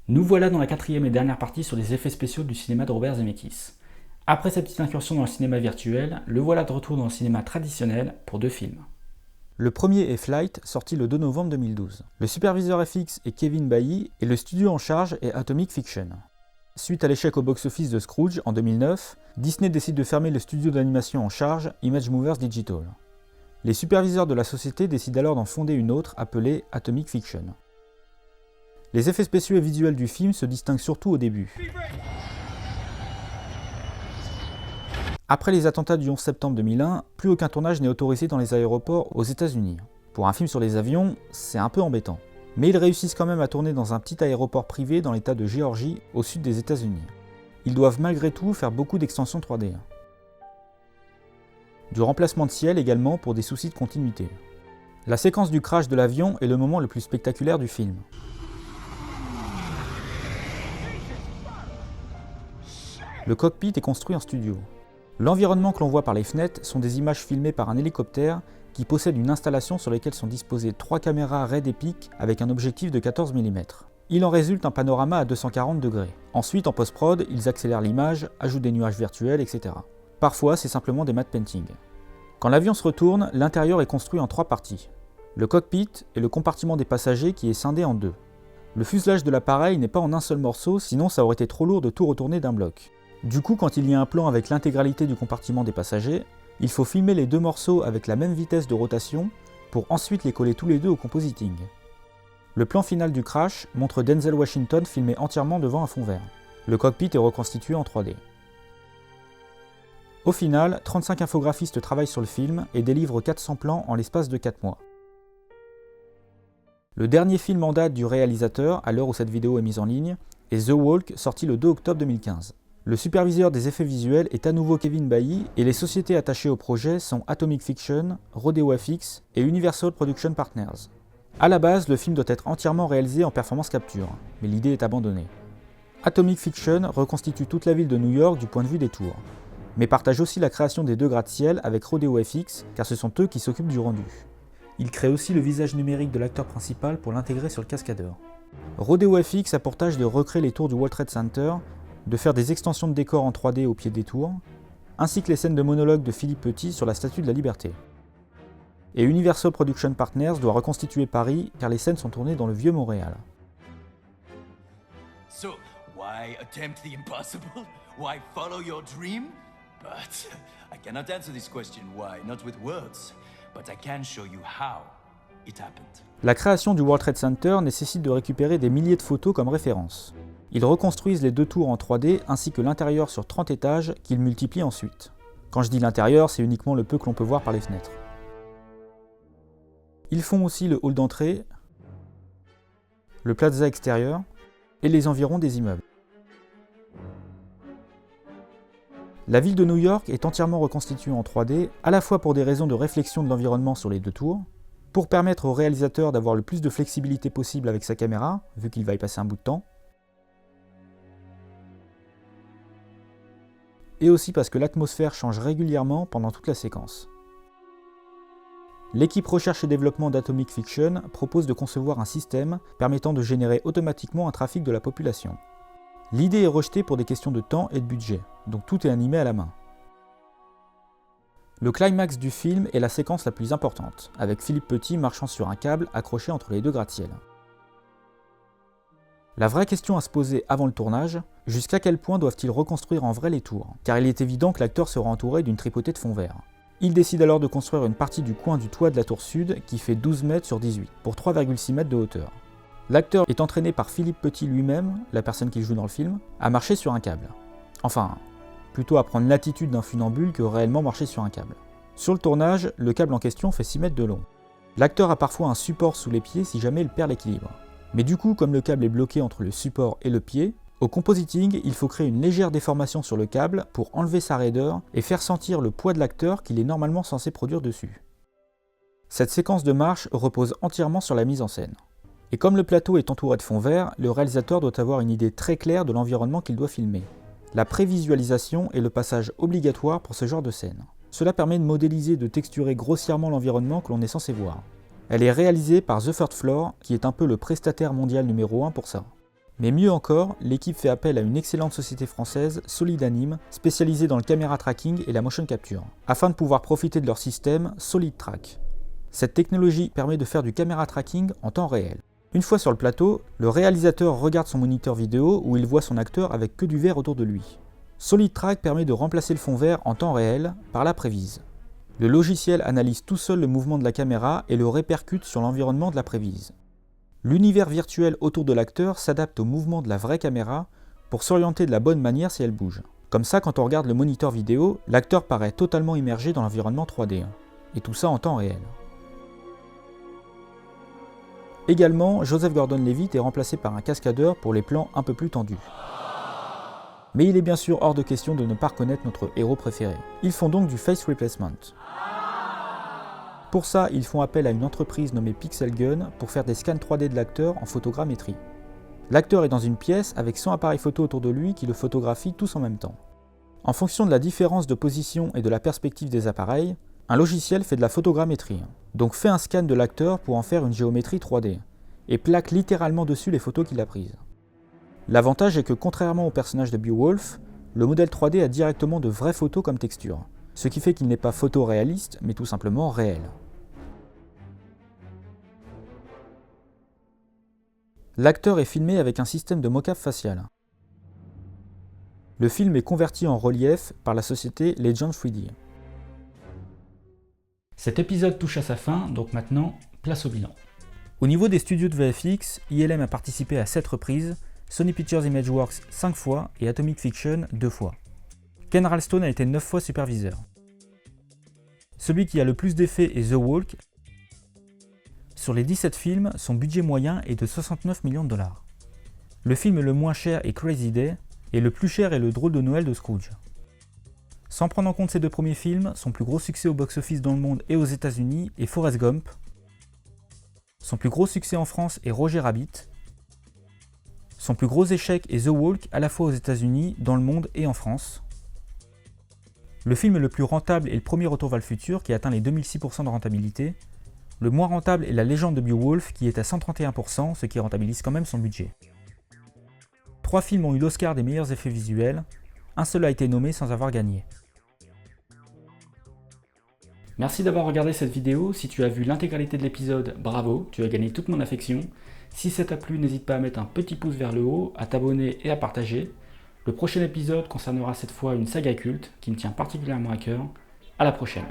Nous voilà dans la quatrième et dernière partie sur les effets spéciaux du cinéma de Robert Zemeckis. Après sa petite incursion dans le cinéma virtuel, le voilà de retour dans le cinéma traditionnel pour 2 films. Le premier est Flight, sorti le 2 novembre 2012. Le superviseur FX est Kevin Bailly et le studio en charge est Atomic Fiction. Suite à l'échec au box-office de Scrooge en 2009, Disney décide de fermer le studio d'animation en charge, Image Movers Digital. Les superviseurs de la société décident alors d'en fonder une autre appelée Atomic Fiction. Les effets spéciaux et visuels du film se distinguent surtout au début. Après les attentats du 11 septembre 2001, plus aucun tournage n'est autorisé dans les aéroports aux États-Unis. Pour un film sur les avions, c'est un peu embêtant. Mais ils réussissent quand même à tourner dans un petit aéroport privé dans l'état de Géorgie, au sud des États-Unis. Ils doivent malgré tout faire beaucoup d'extensions 3D. Du remplacement de ciel également pour des soucis de continuité. La séquence du crash de l'avion est le moment le plus spectaculaire du film. Le cockpit est construit en studio. L'environnement que l'on voit par les fenêtres sont des images filmées par un hélicoptère qui possède une installation sur laquelle sont disposées 3 caméras RED Epic avec un objectif de 14 mm. Il en résulte un panorama à 240 degrés. Ensuite, en post-prod, ils accélèrent l'image, ajoutent des nuages virtuels, etc. Parfois, c'est simplement des matte painting. Quand l'avion se retourne, l'intérieur est construit en 3 parties. Le cockpit et le compartiment des passagers qui est scindé en 2. Le fuselage de l'appareil n'est pas en un seul morceau, sinon ça aurait été trop lourd de tout retourner d'un bloc. Du coup, quand il y a un plan avec l'intégralité du compartiment des passagers, il faut filmer les 2 morceaux avec la même vitesse de rotation pour ensuite les coller tous les 2 au compositing. Le plan final du crash montre Denzel Washington filmé entièrement devant un fond vert. Le cockpit est reconstitué en 3D. Au final, 35 infographistes travaillent sur le film et délivrent 400 plans en l'espace de 4 mois. Le dernier film en date du réalisateur, à l'heure où cette vidéo est mise en ligne, est The Walk, sorti le 2 octobre 2015. Le superviseur des effets visuels est à nouveau Kevin Bailly et les sociétés attachées au projet sont Atomic Fiction, Rodeo FX et Universal Production Partners. A la base, le film doit être entièrement réalisé en performance capture, mais l'idée est abandonnée. Atomic Fiction reconstitue toute la ville de New York du point de vue des tours, mais partage aussi la création des 2 gratte-ciel avec Rodeo FX car ce sont eux qui s'occupent du rendu. Il crée aussi le visage numérique de l'acteur principal pour l'intégrer sur le cascadeur. Rodeo FX a pour tâche de recréer les tours du World Trade Center, de faire des extensions de décors en 3D au pied des tours, ainsi que les scènes de monologue de Philippe Petit sur la Statue de la Liberté. Et Universal Production Partners doit reconstituer Paris car les scènes sont tournées dans le vieux Montréal. So, why attempt the impossible? Why follow your dream? But I cannot answer this question why, not with words, but I can show you how it happened. La création du World Trade Center nécessite de récupérer des milliers de photos comme référence. Ils reconstruisent les 2 tours en 3D ainsi que l'intérieur sur 30 étages qu'ils multiplient ensuite. Quand je dis l'intérieur, c'est uniquement le peu que l'on peut voir par les fenêtres. Ils font aussi le hall d'entrée, le plaza extérieur et les environs des immeubles. La ville de New York est entièrement reconstituée en 3D, à la fois pour des raisons de réflexion de l'environnement sur les 2 tours, pour permettre au réalisateur d'avoir le plus de flexibilité possible avec sa caméra, vu qu'il va y passer un bout de temps, et aussi parce que l'atmosphère change régulièrement pendant toute la séquence. L'équipe recherche et développement d'Atomic Fiction propose de concevoir un système permettant de générer automatiquement un trafic de la population. L'idée est rejetée pour des questions de temps et de budget, donc tout est animé à la main. Le climax du film est la séquence la plus importante, avec Philippe Petit marchant sur un câble accroché entre les 2 gratte-ciel. La vraie question à se poser avant le tournage, jusqu'à quel point doivent-ils reconstruire en vrai les tours, car il est évident que l'acteur sera entouré d'une tripotée de fond vert. Il décide alors de construire une partie du coin du toit de la tour sud qui fait 12 mètres sur 18, pour 3,6 mètres de hauteur. L'acteur est entraîné par Philippe Petit lui-même, la personne qu'il joue dans le film, à marcher sur un câble. Enfin, plutôt à prendre l'attitude d'un funambule que réellement marcher sur un câble. Sur le tournage, le câble en question fait 6 mètres de long. L'acteur a parfois un support sous les pieds si jamais il perd l'équilibre. Mais du coup, comme le câble est bloqué entre le support et le pied, au compositing, il faut créer une légère déformation sur le câble pour enlever sa raideur et faire sentir le poids de l'acteur qu'il est normalement censé produire dessus. Cette séquence de marche repose entièrement sur la mise en scène. Et comme le plateau est entouré de fond vert, le réalisateur doit avoir une idée très claire de l'environnement qu'il doit filmer. La prévisualisation est le passage obligatoire pour ce genre de scène. Cela permet de modéliser et de texturer grossièrement l'environnement que l'on est censé voir. Elle est réalisée par The Third Floor, qui est un peu le prestataire mondial numéro 1 pour ça. Mais mieux encore, l'équipe fait appel à une excellente société française, Solid Anime, spécialisée dans le caméra tracking et la motion capture, afin de pouvoir profiter de leur système Solid Track. Cette technologie permet de faire du caméra tracking en temps réel. Une fois sur le plateau, le réalisateur regarde son moniteur vidéo où il voit son acteur avec que du vert autour de lui. Solid Track permet de remplacer le fond vert en temps réel par la prévise. Le logiciel analyse tout seul le mouvement de la caméra et le répercute sur l'environnement de la prévise. L'univers virtuel autour de l'acteur s'adapte au mouvement de la vraie caméra pour s'orienter de la bonne manière si elle bouge. Comme ça, quand on regarde le moniteur vidéo, l'acteur paraît totalement immergé dans l'environnement 3D. Et tout ça en temps réel. Également, Joseph Gordon-Levitt est remplacé par un cascadeur pour les plans un peu plus tendus. Mais il est bien sûr hors de question de ne pas reconnaître notre héros préféré. Ils font donc du face replacement. Pour ça, ils font appel à une entreprise nommée Pixel Gun pour faire des scans 3D de l'acteur en photogrammétrie. L'acteur est dans une pièce avec 100 appareils photo autour de lui qui le photographient tous en même temps. En fonction de la différence de position et de la perspective des appareils, un logiciel fait de la photogrammétrie, donc fait un scan de l'acteur pour en faire une géométrie 3D, et plaque littéralement dessus les photos qu'il a prises. L'avantage est que contrairement au personnage de Beowulf, le modèle 3D a directement de vraies photos comme texture, ce qui fait qu'il n'est pas photoréaliste, mais tout simplement réel. L'acteur est filmé avec un système de mocap facial. Le film est converti en relief par la société Legend 3D. Cet épisode touche à sa fin, donc maintenant, place au bilan. Au niveau des studios de VFX, ILM a participé à 7 reprises, Sony Pictures Imageworks 5 fois et Atomic Fiction 2 fois. Ken Ralston a été 9 fois superviseur. Celui qui a le plus d'effets est The Walk. Sur les 17 films, son budget moyen est de 69 millions de dollars. Le film le moins cher est Crazy Day, et le plus cher est Le Drôle de Noël de Scrooge. Sans prendre en compte ces deux premiers films, son plus gros succès au box-office dans le monde et aux États-Unis est Forrest Gump. Son plus gros succès en France est Roger Rabbit. Son plus gros échec est The Walk, à la fois aux États-Unis, dans le monde et en France. Le film le plus rentable est Le Premier Retour vers le futur, qui atteint les 2006% de rentabilité. Le moins rentable est La Légende de Beowulf, qui est à 131%, ce qui rentabilise quand même son budget. 3 films ont eu l'Oscar des meilleurs effets visuels, un seul a été nommé sans avoir gagné. Merci d'avoir regardé cette vidéo. Si tu as vu l'intégralité de l'épisode, bravo, tu as gagné toute mon affection. Si ça t'a plu, n'hésite pas à mettre un petit pouce vers le haut, à t'abonner et à partager. Le prochain épisode concernera cette fois une saga culte qui me tient particulièrement à cœur. À la prochaine.